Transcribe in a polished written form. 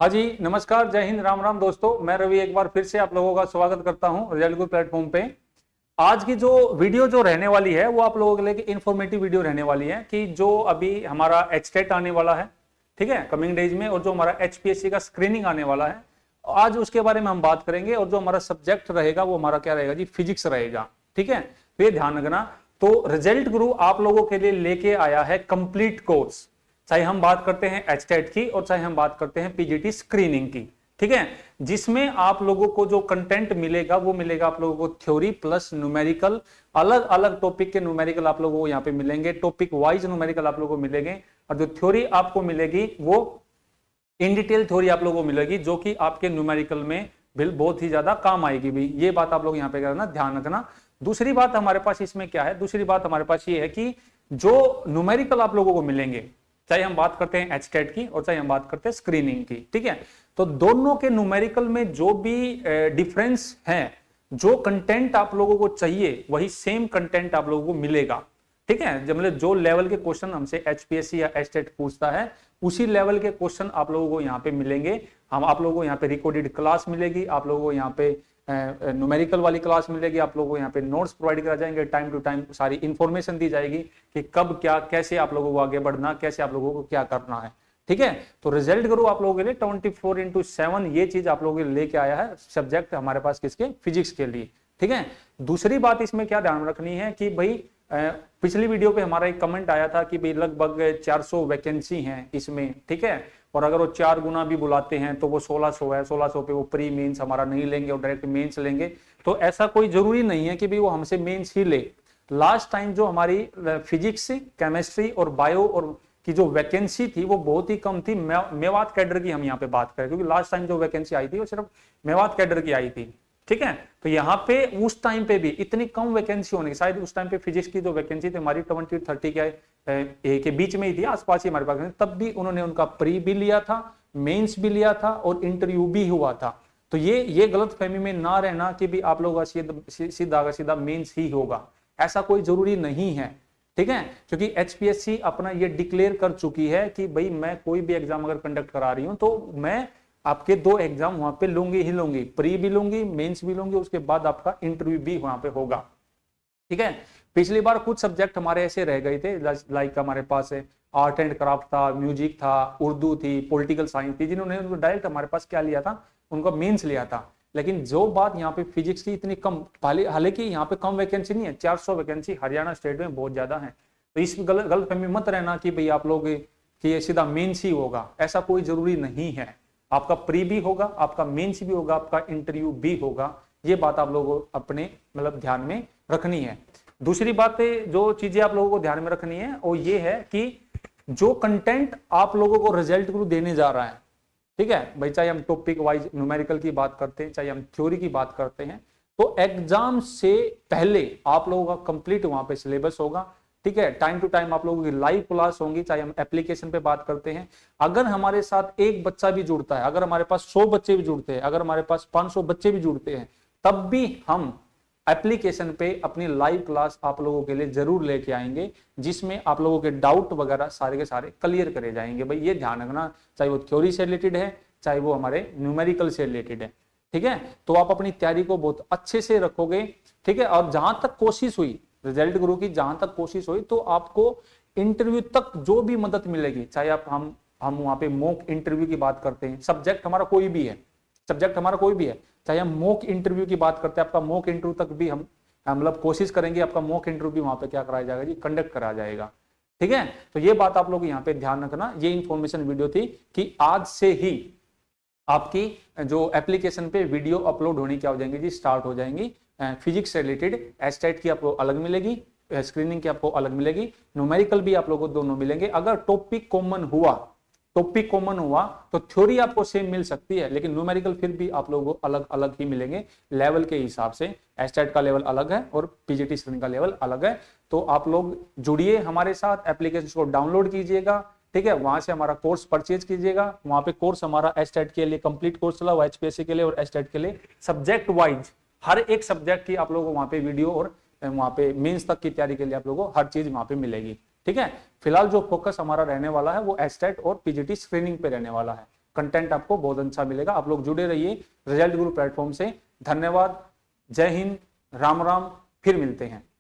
हाँ जी, नमस्कार, जय हिंद, राम राम दोस्तों। मैं रवि एक बार फिर से आप लोगों का स्वागत करता हूं रिजल्ट गुरु प्लेटफॉर्म पे। आज की जो वीडियो जो रहने वाली है वो आप लोगों के लिए इंफॉर्मेटिव वीडियो रहने वाली है कि जो अभी हमारा एचटेट आने वाला है, ठीक है, कमिंग डेज में, और जो हमारा एचपीएससी का स्क्रीनिंग आने वाला है, आज उसके बारे में हम बात करेंगे। और जो हमारा सब्जेक्ट रहेगा वो हमारा क्या रहेगा जी, फिजिक्स रहेगा। ठीक है, तो ये ध्यान रखना। तो रिजल्ट गुरु आप लोगों के लिए लेके आया है कंप्लीट कोर्स, चाहे हम बात करते हैं एचटेट की और चाहे हम बात करते हैं पीजीटी स्क्रीनिंग की। ठीक है, जिसमें आप लोगों को जो कंटेंट मिलेगा वो मिलेगा आप लोगों को थ्योरी प्लस न्यूमेरिकल, अलग अलग टॉपिक के न्यूमेरिकल आप लोगों को यहाँ पे मिलेंगे, टॉपिक वाइज न्यूमेरिकल आप लोगों को मिलेंगे। और जो थ्योरी आपको मिलेगी वो इन डिटेल थ्योरी आप लोगों को मिलेगी, जो कि आपके न्यूमेरिकल में बिल बहुत ही ज्यादा काम आएगी भी। ये बात आप लोग यहाँ पे करना, ध्यान रखना। दूसरी बात हमारे पास इसमें क्या है, दूसरी बात हमारे पास ये है कि जो न्यूमेरिकल आप लोगों को मिलेंगे, चाहे हम बात करते हैं एचटेट की और चाहे हम बात करते हैं स्क्रीनिंग की, ठीक है, तो दोनों के न्यूमेरिकल में जो भी डिफरेंस है, जो कंटेंट आप लोगों को चाहिए वही सेम कंटेंट आप लोगों को मिलेगा। ठीक है, जब मतलब जो लेवल के क्वेश्चन हमसे एचपीएससी या एचटेट पूछता है उसी लेवल के क्वेश्चन आप लोगों को यहाँ पे मिलेंगे। हम आप लोगों को यहाँ पे रिकॉर्डेड क्लास मिलेगी, आप लोगों को यहाँ पे न्यूमेरिकल वाली क्लास मिलेगी, आप लोगों को यहाँ पे नोट्स प्रोवाइड करा जाएंगे, टाइम टू टाइम सारी इंफॉर्मेशन दी जाएगी कि कब क्या कैसे आप लोगों को आगे बढ़ना, कैसे आप लोगों को क्या करना है। ठीक है, तो रिजल्ट गुरु आप लोगों के लिए 24x7 ये चीज आप लोगों के लिए लेके आया है, सब्जेक्ट हमारे पास किसके, फिजिक्स के लिए। ठीक है, दूसरी बात इसमें क्या ध्यान रखनी है कि भाई पिछली वीडियो पे हमारा एक कमेंट आया था कि भाई लगभग 400 वैकेंसी हैं इसमें, ठीक है, और अगर वो 4 गुना भी बुलाते हैं तो वो 1600 है, 1600 पे वो प्री मेंस हमारा नहीं लेंगे और डायरेक्ट मेंस लेंगे। तो ऐसा कोई जरूरी नहीं है कि भाई वो हमसे मेंस ही ले। लास्ट टाइम जो हमारी फिजिक्स, केमिस्ट्री और बायो और की जो वैकेंसी थी वो बहुत ही कम थी। मेवात कैडर की हम यहाँ पे बात करें, क्योंकि लास्ट टाइम जो वैकेंसी आई थी वो सिर्फ मेवात कैडर की आई थी। ठीक है, तो यहाँ पे उस टाइम पे भी इतनी कम वैकेंसी होने की, शायद उस टाइम पे फिजिक्स की जो वैकेंसी थी हमारी 20-30 के बीच में ही थी, आसपास ही हमारे पास, तब भी उन्होंने उनका प्री भी लिया था, मेंस भी लिया था और इंटरव्यू भी हुआ था। तो ये गलत फहमी में ना रहना कि भी आप लोग सीधा सीधा मेंस ही होगा, ऐसा कोई जरूरी नहीं है। ठीक है, क्योंकि एचपीएससी अपना ये डिक्लेयर कर चुकी है कि भाई मैं कोई भी एग्जाम अगर कंडक्ट करा रही हूं तो मैं आपके 2 एग्जाम वहां पे लूंगी ही लूंगी, प्री भी लूंगी, मेंस भी लूंगी, उसके बाद आपका इंटरव्यू भी वहां पे होगा। ठीक है, पिछली बार कुछ सब्जेक्ट हमारे ऐसे रह गए थे, लाइक हमारे पास आर्ट एंड क्राफ्ट था, म्यूजिक था, उर्दू थी, पॉलिटिकल साइंस थी, जिन्होंने डायरेक्ट हमारे पास क्या लिया था, उनका मेंस लिया था। लेकिन जो बात यहाँ पे फिजिक्स की इतनी कम, हालांकि यहाँ पे कम वैकेंसी नहीं है, 400 वैकेंसी हरियाणा स्टेट में बहुत ज्यादा है। तो इस गलत फहमी मत रहना कि भाई आप लोग कि सीधा मेंस ही होगा, ऐसा कोई जरूरी नहीं है। आपका प्री भी होगा, आपका मेंस भी होगा, आपका इंटरव्यू भी होगा। ये बात आप लोगों को अपने मतलब ध्यान में रखनी है। दूसरी बात जो चीजें आप लोगों को ध्यान में रखनी है वो ये है कि जो कंटेंट आप लोगों को रिजल्ट गुरु देने जा रहा है, ठीक है भाई, चाहे हम टॉपिक वाइज न्यूमेरिकल की बात करते हैं, चाहे हम थ्योरी की बात करते हैं, तो एग्जाम से पहले आप लोगों का कंप्लीट वहां पे सिलेबस होगा। ठीक है, टाइम टू टाइम आप लोगों की लाइव क्लास होंगी, चाहे हम एप्लीकेशन पे बात करते हैं। अगर हमारे साथ एक बच्चा भी जुड़ता है, अगर हमारे पास 100 बच्चे भी जुड़ते हैं, अगर हमारे पास 500 बच्चे भी जुड़ते हैं, तब भी हम एप्लीकेशन पे अपनी लाइव क्लास आप लोगों के लिए जरूर लेके आएंगे, जिसमें आप लोगों के डाउट वगैरह सारे के सारे क्लियर करे जाएंगे। भाई ये ध्यान रखना, चाहे वो थ्योरी से रिलेटेड है, चाहे वो हमारे न्यूमेरिकल से रिलेटेड है। ठीक है, तो आप अपनी तैयारी को बहुत अच्छे से रखोगे। ठीक है, और जहां तक कोशिश हुई, रिजल्ट गुरु की जहां तक कोशिश हुई, तो आपको इंटरव्यू तक जो भी मदद मिलेगी, चाहे आप हम वहां पे मॉक इंटरव्यू की बात करते हैं, सब्जेक्ट हमारा कोई भी है, सब्जेक्ट हमारा कोई भी है, चाहे हम मॉक इंटरव्यू की बात करते हैं, आपका मॉक इंटरव्यू तक भी हम मतलब कोशिश करेंगे, आपका मॉक इंटरव्यू भी वहां पे क्या कराया जाएगा जी, कंडक्ट कराया जाएगा। ठीक है, तो ये बात आप लोग यहाँ पे ध्यान रखना। ये इंफॉर्मेशन वीडियो थी कि आज से ही आपकी जो एप्लीकेशन पे वीडियो अपलोड होनी क्या हो जाएंगी जी, स्टार्ट हो जाएंगी। फिजिक्स से रिलेटेड एस्टेट की आपको अलग मिलेगी, स्क्रीनिंग की आपको अलग मिलेगी, न्यूमेरिकल भी आप लोगों को दोनों मिलेंगे। अगर टॉपिक कॉमन हुआ तो थ्योरी आपको सेम मिल सकती है, लेकिन न्यूमेरिकल फिर भी आप लोगों को अलग अलग ही मिलेंगे लेवल के हिसाब से। एस्टेट का लेवल अलग है और पीजीटी स्क्रीनिंग का लेवल अलग है। तो आप लोग जुड़िए हमारे साथ, एप्लीकेशन को डाउनलोड कीजिएगा, ठीक है, वहां से हमारा कोर्स परचेज कीजिएगा। वहां पे कोर्स हमारा एस्टेट के लिए कंप्लीट कोर्स चला हुआ, एचपीएससी के लिए और एस्टेट के लिए सब्जेक्ट वाइज हर एक सब्जेक्ट की आप लोगों को वहां पे वीडियो और वहां पे मेंस तक की तैयारी के लिए आप लोगों को हर चीज वहां पे मिलेगी। ठीक है, फिलहाल जो फोकस हमारा रहने वाला है वो एस्टेट और पीजीटी स्क्रीनिंग पे रहने वाला है। कंटेंट आपको बहुत अच्छा मिलेगा। आप लोग जुड़े रहिए रिजल्ट गुरु प्लेटफॉर्म से। धन्यवाद, जय हिंद, राम राम, फिर मिलते हैं।